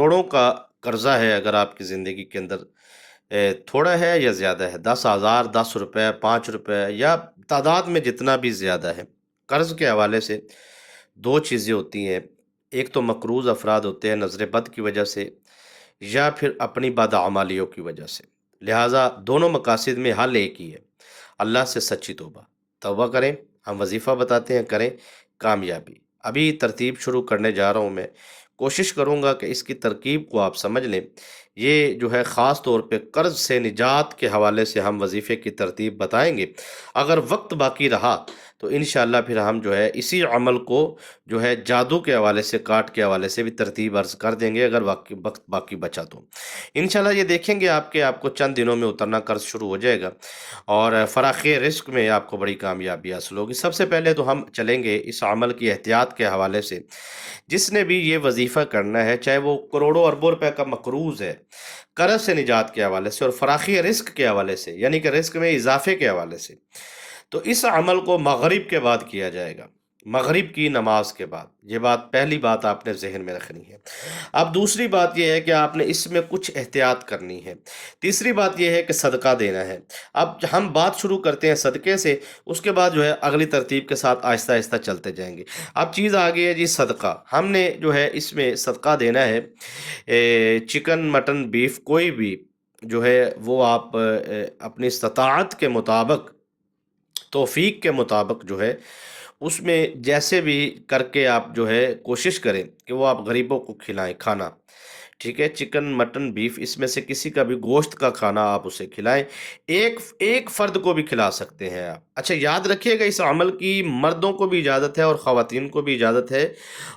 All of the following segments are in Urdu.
کروڑوں کا قرضہ ہے، اگر آپ کی زندگی کے اندر تھوڑا ہے یا زیادہ ہے، 10,000 10 روپے 5 روپے یا تعداد میں جتنا بھی زیادہ ہے، قرض کے حوالے سے دو چیزیں ہوتی ہیں۔ ایک تو مقروض افراد ہوتے ہیں نظر بد کی وجہ سے، یا پھر اپنی بدعمالیوں کی وجہ سے۔ لہٰذا دونوں مقاصد میں حل ایک ہی ہے، اللہ سے سچی توبہ توبہ کریں۔ ہم وظیفہ بتاتے ہیں، کریں کامیابی۔ ابھی ترتیب شروع کرنے جا رہا ہوں میں، کوشش کروں گا کہ اس کی ترکیب کو آپ سمجھ لیں۔ یہ جو ہے خاص طور پہ قرض سے نجات کے حوالے سے ہم وظیفے کی ترتیب بتائیں گے۔ اگر وقت باقی رہا تو انشاءاللہ پھر ہم جو ہے اسی عمل کو جو ہے جادو کے حوالے سے، کاٹ کے حوالے سے بھی ترتیب عرض کر دیں گے، اگر وقت باقی بچا تو انشاءاللہ یہ دیکھیں گے آپ کو چند دنوں میں اترنا قرض شروع ہو جائے گا، اور فراخِ رزق میں آپ کو بڑی کامیابی حاصل ہوگی۔ سب سے پہلے تو ہم چلیں گے اس عمل کی احتیاط کے حوالے سے۔ جس نے بھی یہ وظیفہ کرنا ہے، چاہے وہ کروڑوں اربوں روپے کا مقروض ہے، قرض سے نجات کے حوالے سے اور فراخی رزق کے حوالے سے، یعنی کہ رزق میں اضافے کے حوالے سے، تو اس عمل کو مغرب کے بعد کیا جائے گا، مغرب کی نماز کے بعد۔ یہ پہلی بات آپ نے ذہن میں رکھنی ہے۔ اب دوسری بات یہ ہے کہ آپ نے اس میں کچھ احتیاط کرنی ہے۔ تیسری بات یہ ہے کہ صدقہ دینا ہے۔ اب ہم بات شروع کرتے ہیں صدقے سے، اس کے بعد جو ہے اگلی ترتیب کے ساتھ آہستہ آہستہ چلتے جائیں گے۔ اب چیز آ گئی ہے جی صدقہ۔ ہم نے جو ہے اس میں صدقہ دینا ہے، چکن مٹن بیف کوئی بھی جو ہے وہ آپ اپنی استطاعت کے مطابق، توفیق کے مطابق جو ہے اس میں جیسے بھی کر کے آپ جو ہے کوشش کریں کہ وہ آپ غریبوں کو کھلائیں کھانا، ٹھیک ہے؟ چکن مٹن بیف اس میں سے کسی کا بھی گوشت کا کھانا آپ اسے کھلائیں، ایک فرد کو بھی کھلا سکتے ہیں آپ۔ اچھا یاد رکھیے گا اس عمل کی مردوں کو بھی اجازت ہے اور خواتین کو بھی اجازت ہے،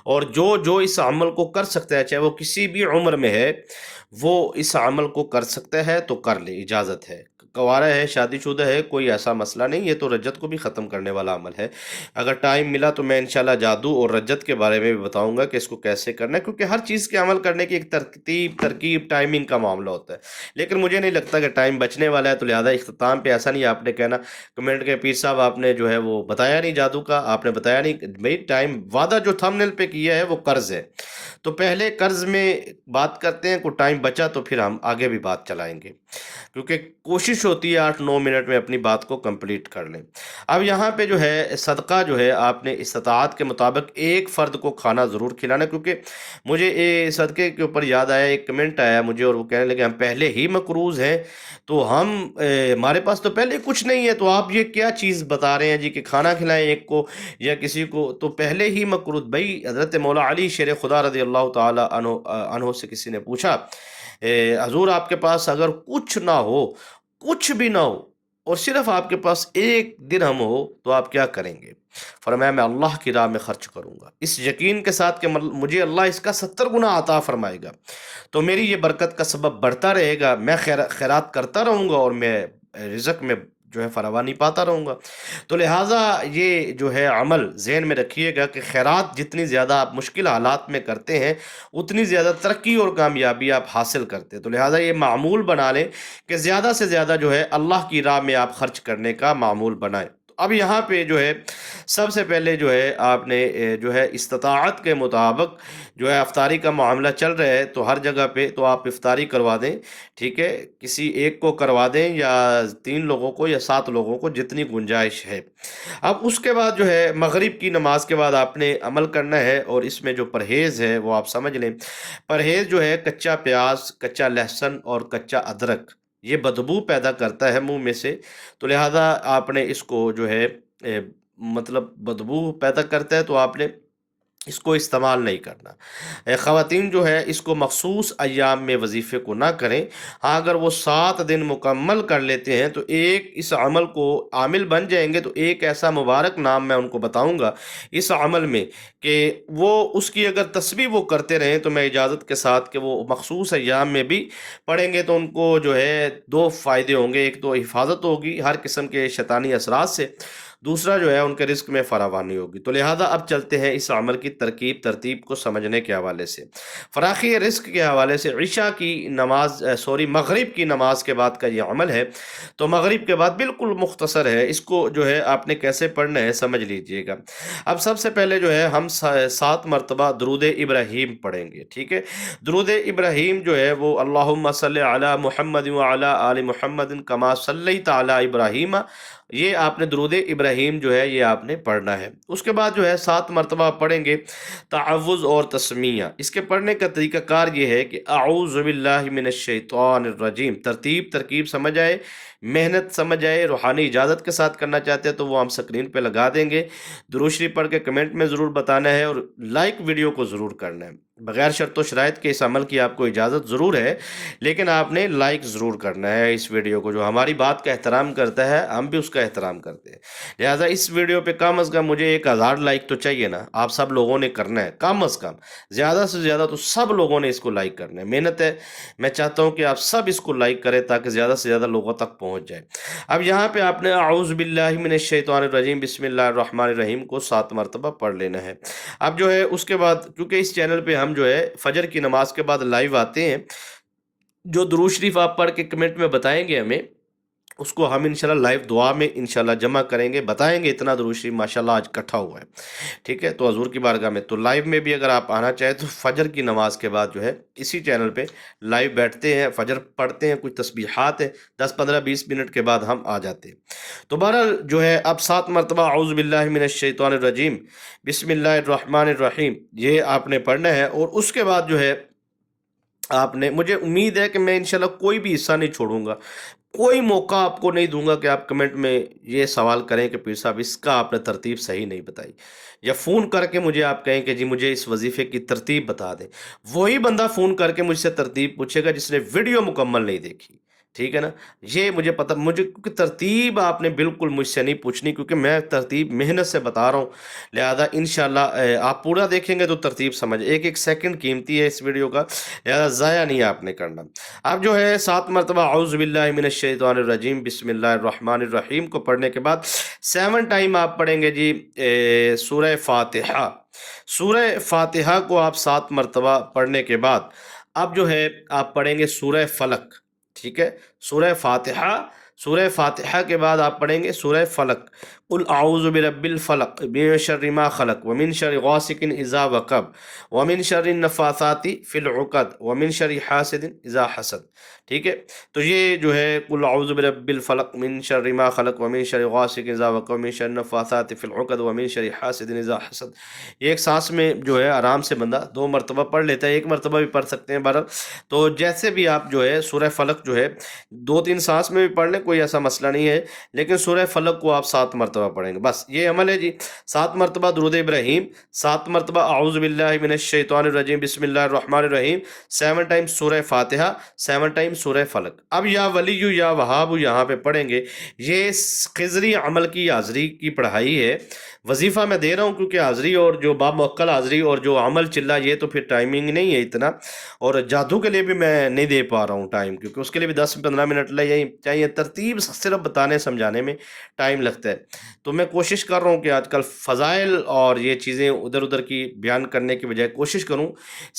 اور جو اس عمل کو کر سکتا ہے، چاہے وہ کسی بھی عمر میں ہے، وہ اس عمل کو کر سکتا ہے تو کر لے، اجازت ہے۔ کنوارا ہے، شادی شدہ ہے، کوئی ایسا مسئلہ نہیں، یہ تو رجت کو بھی ختم کرنے والا عمل ہے۔ اگر ٹائم ملا تو میں انشاءاللہ جادو اور رجت کے بارے میں بھی بتاؤں گا کہ اس کو کیسے کرنا ہے، کیونکہ ہر چیز کے عمل کرنے کی ایک ترکیب ٹائمنگ کا معاملہ ہوتا ہے۔ لیکن مجھے نہیں لگتا کہ ٹائم بچنے والا ہے، تو لہٰذا اختتام پہ ایسا نہیں آپ نے کہنا کمنٹ کے پیر صاحب آپ نے جو ہے وہ بتایا نہیں جادو کا، آپ نے بتایا نہیں بھائی ٹائم۔ وعدہ جو تھمب نیل پہ کیا ہے وہ قرض ہے، تو پہلے قرض میں بات کرتے ہیں، کوئی ٹائم بچا تو پھر ہم آگے بھی بات چلائیں گے، کیونکہ کوشش ہوتی ہے 8-9 منٹ میں اپنی بات کو کمپلیٹ کر لیں۔ اب یہاں پہ جو ہے صدقہ جو ہے آپ نے استطاعت کے مطابق ایک فرد کو کھانا ضرور کھلانا، کیونکہ مجھے صدقے کے اوپر یاد آیا، ایک کمنٹ آیا مجھے اور وہ کہنے لگے ہم پہلے ہی مقروض ہیں، تو ہمارے پاس تو پہلے کچھ نہیں ہے، تو آپ یہ کیا چیز بتا رہے ہیں جی کہ کھانا کھلائیں ایک کو یا کسی کو، تو پہلے ہی مقروض۔ بھائی حضرت مولا علی شیر خدا رضی اللہ تعالی عنہ سے کسی نے پوچھا، حضور آپ کے پاس اگر کچھ نہ ہو، کچھ بھی نہ ہو، اور صرف آپ کے پاس 1 درہم ہو تو آپ کیا کریں گے؟ فرمایا میں اللہ کی راہ میں خرچ کروں گا، اس یقین کے ساتھ کہ مجھے اللہ اس کا 70 گنا عطا فرمائے گا، تو میری یہ برکت کا سبب بڑھتا رہے گا، میں خیرات کرتا رہوں گا، اور میں رزق میں جو ہے فراوانی پاتا رہوں گا۔ تو لہٰذا یہ جو ہے عمل ذہن میں رکھیے گا کہ خیرات جتنی زیادہ آپ مشکل حالات میں کرتے ہیں، اتنی زیادہ ترقی اور کامیابی آپ حاصل کرتے ہیں۔ تو لہٰذا یہ معمول بنا لیں کہ زیادہ سے زیادہ جو ہے اللہ کی راہ میں آپ خرچ کرنے کا معمول بنائیں۔ تو اب یہاں پہ جو ہے سب سے پہلے جو ہے آپ نے جو ہے استطاعت کے مطابق جو ہے افطاری کا معاملہ چل رہا ہے، تو ہر جگہ پہ تو آپ افطاری کروا دیں، ٹھیک ہے؟ کسی ایک کو کروا دیں یا 3 لوگوں کو یا 7 لوگوں کو، جتنی گنجائش ہے۔ اب اس کے بعد جو ہے مغرب کی نماز کے بعد آپ نے عمل کرنا ہے، اور اس میں جو پرہیز ہے وہ آپ سمجھ لیں۔ پرہیز جو ہے کچا پیاز، کچا لہسن اور کچا ادرک، یہ بدبو پیدا کرتا ہے منہ میں سے، تو لہذا آپ نے اس کو جو ہے مطلب بدبو پیدا کرتا ہے، تو آپ نے اس کو استعمال نہیں کرنا۔ خواتین جو ہے اس کو مخصوص ایام میں وظیفے کو نہ کریں۔ ہاں اگر وہ 7 دن مکمل کر لیتے ہیں تو ایک اس عمل کو عامل بن جائیں گے، تو ایک ایسا مبارک نام میں ان کو بتاؤں گا اس عمل میں کہ وہ اس کی اگر تسبیح وہ کرتے رہیں، تو میں اجازت کے ساتھ کہ وہ مخصوص ایام میں بھی پڑھیں گے، تو ان کو جو ہے 2 فائدے ہوں گے۔ ایک تو حفاظت ہوگی ہر قسم کے شیطانی اثرات سے، دوسرا جو ہے ان کے رزق میں فراوانی ہوگی۔ تو لہٰذا اب چلتے ہیں اس عمل کی ترتیب کو سمجھنے کے حوالے سے۔ فراخی رزق کے حوالے سے عشاء کی نماز مغرب کی نماز کے بعد کا یہ عمل ہے، تو مغرب کے بعد بالکل مختصر ہے، اس کو جو ہے آپ نے کیسے پڑھنا ہے سمجھ لیجئے گا۔ اب سب سے پہلے جو ہے ہم 7 مرتبہ درود ابراہیم پڑھیں گے، ٹھیک ہے۔ درود ابراہیم جو ہے وہ اللہم صلی علی محمد وعلی آل محمد کما صلیت علی ابراہیم، یہ آپ نے درود ابراہیم جو ہے یہ آپ نے پڑھنا ہے۔ اس کے بعد جو ہے 7 مرتبہ پڑھیں گے تعوذ اور تسمیہ۔ اس کے پڑھنے کا طریقہ کار یہ ہے کہ اعوذ باللہ من الشیطان الرجیم، ترکیب سمجھ آئے، محنت سمجھ آئے، روحانی اجازت کے ساتھ کرنا چاہتے ہیں تو وہ ہم سکرین پہ لگا دیں گے۔ درود شریف پڑھ کے کمنٹ میں ضرور بتانا ہے، اور لائک ویڈیو کو ضرور کرنا ہے۔ بغیر شرط و شرائط کے اس عمل کی آپ کو اجازت ضرور ہے، لیکن آپ نے لائک ضرور کرنا ہے اس ویڈیو کو۔ جو ہماری بات کا احترام کرتا ہے ہم بھی اس کا احترام کرتے ہیں، لہٰذا اس ویڈیو پہ کم از کم مجھے 1000 لائک تو چاہیے نا، آپ سب لوگوں نے کرنا ہے، کم از کم، زیادہ سے زیادہ تو سب لوگوں نے اس کو لائک کرنا ہے، محنت ہے، میں چاہتا ہوں کہ آپ سب اس کو لائک کریں تاکہ زیادہ سے زیادہ لوگوں تک پہنچ جائے۔ اب یہاں پہ آپ نے اعوذ باللہ من الشیطان الرجیم بسم اللہ الرحمن الرحیم کو 7 مرتبہ پڑھ لینا ہے۔ اب جو ہے اس کے بعد، کیونکہ اس چینل پہ ہم جو ہے فجر کی نماز کے بعد لائیو آتے ہیں، جو درود شریف آپ پڑھ کے کمنٹ میں بتائیں گے ہمیں، اس کو ہم انشاءاللہ لائیو دعا میں انشاءاللہ جمع کریں گے، بتائیں گے اتنا درود شریف ماشاءاللہ آج اکٹھا ہوا ہے، ٹھیک ہے۔ تو حضور کی بارگاہ میں تو لائیو میں بھی اگر آپ آنا چاہیں تو فجر کی نماز کے بعد جو ہے اسی چینل پہ لائیو بیٹھتے ہیں، فجر پڑھتے ہیں، کچھ تسبیحات ہیں، 10-15-20 منٹ کے بعد ہم آ جاتے ہیں۔ تو بہرحال جو ہے اب 7 مرتبہ اعوذ باللہ من الشیطان الرجیم بسم اللہ الرحمن الرحیم یہ آپ نے پڑھنا ہے، اور اس کے بعد جو ہے آپ نے، مجھے امید ہے کہ میں انشاءاللہ کوئی بھی حصہ نہیں چھوڑوں گا، کوئی موقع آپ کو نہیں دوں گا کہ آپ کمنٹ میں یہ سوال کریں کہ پیر صاحب اس کا آپ نے ترتیب صحیح نہیں بتائی، یا فون کر کے مجھے آپ کہیں کہ جی مجھے اس وظیفے کی ترتیب بتا دیں۔ وہی بندہ فون کر کے مجھ سے ترتیب پوچھے گا جس نے ویڈیو مکمل نہیں دیکھی، ٹھیک ہے نا۔ یہ مجھے پتہ، مجھے کیونکہ ترتیب آپ نے بالکل مجھ سے نہیں پوچھنی، کیونکہ میں ترتیب محنت سے بتا رہا ہوں، لہذا انشاءاللہ آپ پورا دیکھیں گے تو ترتیب سمجھ، ایک ایک سیکنڈ قیمتی ہے اس ویڈیو کا، لہذا ضائع نہیں آپ نے کرنا۔ اب جو ہے 7 مرتبہ اعوذ باللہ من الشیطان الرجیم بسم اللہ الرحمن الرحیم کو پڑھنے کے بعد 7 ٹائم آپ پڑھیں گے جی سورہ فاتحہ۔ سورہ فاتحہ کو آپ 7 مرتبہ پڑھنے کے بعد اب جو ہے آپ پڑھیں گے سورہ فلق، ٹھیک ہے۔ سورہ فاتحہ کے بعد آپ پڑھیں گے سورہ فلق، قل اعوذ برب الفلق من شر ما خلق ومن شر غاسق اذا وقب ومن شر النفاثات فی العقد ومن شر حاسد اذا حسد، ٹھیک ہے۔ تو یہ جو ہے قل اعوذ برب الفلق من شر ما خلق ومن شر غاسق اذا وقب ومن شر النفاثات فی العقد ومن شر حاسد اذا حسد، یہ ایک سانس میں جو ہے آرام سے بندہ 2 مرتبہ پڑھ لیتا ہے، 1 مرتبہ بھی پڑھ سکتے ہیں بہرحال۔ تو جیسے بھی آپ جو ہے سورہ فلق جو ہے 2-3 سانس میں بھی پڑھ لیں، کوئی ایسا مسئلہ نہیں ہے، لیکن سورہ فلق کو آپ 7 مرتبہ پڑھیں گے، بس یہ عمل ہے جی۔ 7 مرتبہ درود ابراہیم، 7 مرتبہ اعوذ باللہ من الشیطان الرجیم بسم اللہ الرحمن الرحیم، 7 ٹائم سورہ فاتحہ، 7 ٹائم سورہ فلق۔ اب یا ولی یا وہاب یہاں پہ پڑھیں گے، یہ خضری عمل کی حاضری کی پڑھائی ہے، وظیفہ میں دے رہا ہوں کیونکہ حاضری اور جو باب موکل حاضری اور جو عمل چلا یہ تو پھر ٹائمنگ نہیں ہے اتنا، اور جادو کے لیے بھی میں نہیں دے پا رہا ہوں ٹائم، کیونکہ اس کے لیے بھی 10-15 منٹ لے چاہیے، ترتیب صرف بتانے سمجھانے میں ٹائم لگتا ہے۔ تو میں کوشش کر رہا ہوں کہ آج کل فضائل اور یہ چیزیں ادھر ادھر کی بیان کرنے کی بجائے کوشش کروں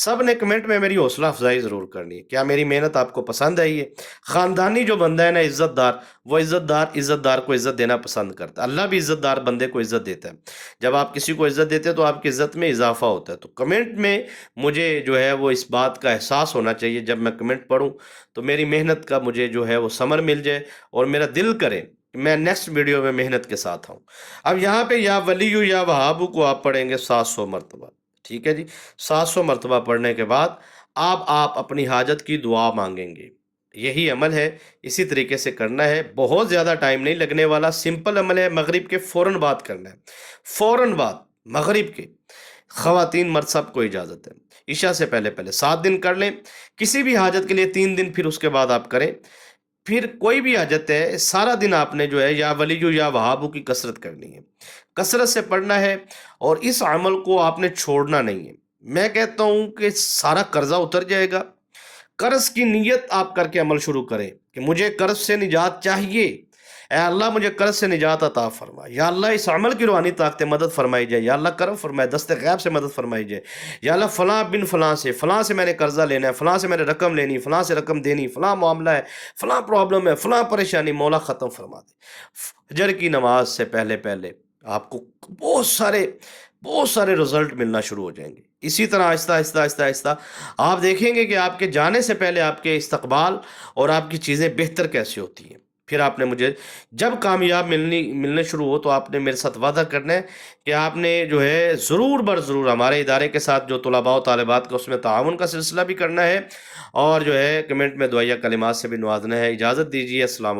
سب نے کمنٹ میں میری حوصلہ افزائی ضرور کرنی ہے، کیا میری محنت آپ کو پسند آئی ہے؟ خاندانی جو بندہ ہے نا عزت دار، وہ عزت دار کو عزت دینا پسند کرتا ہے، اللہ بھی عزت دار بندے کو عزت دیتا ہے، جب آپ کسی کو عزت دیتے ہیں تو آپ کی عزت میں اضافہ ہوتا ہے۔ تو کمنٹ میں مجھے جو ہے وہ اس بات کا احساس ہونا چاہیے جب میں کمنٹ پڑھوں تو میری محنت کا مجھے جو ہے وہ ثمر مل جائے، اور میرا دل کرے کہ میں نیکسٹ ویڈیو میں محنت کے ساتھ ہوں۔ اب یہاں پہ یا ولی یا وہاب کو آپ پڑھیں گے 700 مرتبہ، ٹھیک ہے جی۔ 700 مرتبہ پڑھنے کے بعد آپ اپنی حاجت کی دعا مانگیں گے، یہی عمل ہے، اسی طریقے سے کرنا ہے، بہت زیادہ ٹائم نہیں لگنے والا، سمپل عمل ہے، مغرب کے فوراً بعد کرنا ہے، فوراً بعد مغرب کے، خواتین مرد سب کو اجازت ہے، عشاء سے پہلے 7 دن کر لیں، کسی بھی حاجت کے لیے 3 دن پھر اس کے بعد آپ کریں، پھر کوئی بھی حاجت ہے سارا دن آپ نے جو ہے یا ولی یا وہاب کی کثرت کرنی ہے، کثرت سے پڑھنا ہے، اور اس عمل کو آپ نے چھوڑنا نہیں ہے۔ میں کہتا ہوں کہ سارا قرضہ اتر جائے گا، قرض کی نیت آپ کر کے عمل شروع کریں کہ مجھے قرض سے نجات چاہیے، اے اللہ مجھے قرض سے نجات عطا فرما، یا اللہ اس عمل کی روحانی طاقت مدد فرمائی جائے، یا اللہ کرم فرمائے، دست غیب سے مدد فرمائی جائے، یا اللہ فلاں بن فلاں سے میں نے قرضہ لینا ہے، فلاں سے میں نے رقم لینی، فلاں سے رقم دینی، فلاں معاملہ ہے، فلاں پرابلم ہے، فلاں پریشانی، مولا ختم فرما دے۔ فجر کی نماز سے پہلے پہلے آپ کو بہت سارے بہت سارے رزلٹ ملنا شروع ہو جائیں گے۔ اسی طرح آہستہ آہستہ آہستہ آہستہ آپ دیکھیں گے کہ آپ کے جانے سے پہلے آپ کے استقبال اور آپ کی چیزیں بہتر کیسے ہوتی ہیں۔ پھر آپ نے مجھے جب کامیاب ملنے شروع ہو تو آپ نے میرے ساتھ وعدہ کرنا ہے کہ آپ نے جو ہے ضرور بر ضرور ہمارے ادارے کے ساتھ جو طلباء و طالبات کا اس میں تعاون کا سلسلہ بھی کرنا ہے، اور جو ہے کمنٹ میں دعائیہ کلمات سے بھی نوازنا ہے۔ اجازت دیجیے، السلام